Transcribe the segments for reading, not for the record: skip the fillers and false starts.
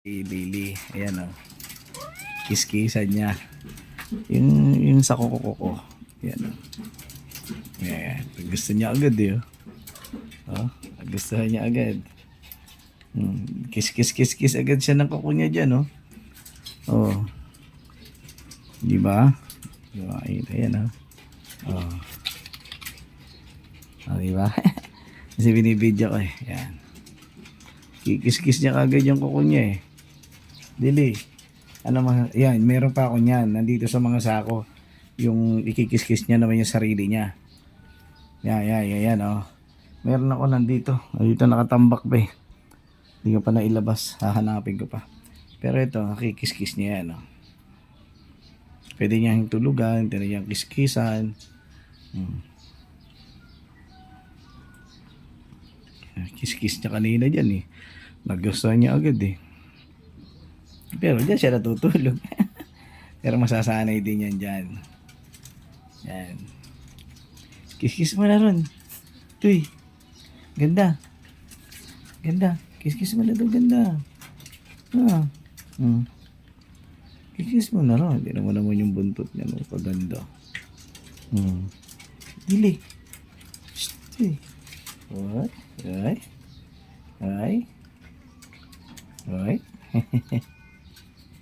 Lily, ayan o. Kiskisan niya. Yung sa kuko. Ayan o. Ayan. Gusto niya agad eh. Oh, gusto niya agad. Kiss agad siya ng kuko niya dyan, oh. Oh. Di ba? Diba? Ayan, oh. Oh. Oh, di ba? Kasi binibidyo ko eh. Ayan. Kikis niya kagad yung kuko niya eh. Dili. Ano mga, yan, meron pa ako niyan. Nandito sa mga sako. Yung ikikis niya naman yung sarili niya. Yan, oh. Meron ako nandito. Dito nakatambak ba eh. Hindi ko pa nailabas. Hahanapin ko pa. Pero ito, nakikis niya yan, oh. Pwede niyang tulugan, pwede niyang kiskisan. Kiss niya kanina dyan eh. Nagustuhan niya agad eh. Pero dyan siya natutulog. Pero masasanay din yan dyan. Yan. Kiss mo na ron. Tuy. Ganda. Kiss mo na doon. Ganda. Kiss mo na ron. Hindi naman yung buntot niya. No? Paganda. Dili. Shh. Tuy. Ay.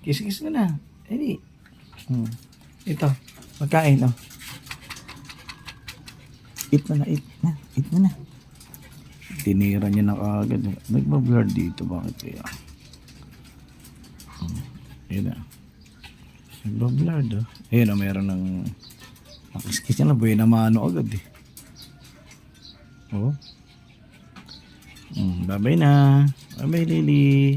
Kiss mo na. Edi. Ito. Magkain, oh. Eat mo na. Tinira niya na kagad. Nagbablur dito. Bakit kaya? Ayan na. Nagbablur do. Ayan na, meron ng kiss niya na. Buhay na mano agad eh. Oh. Bye-bye na. Bye-bye, Lily.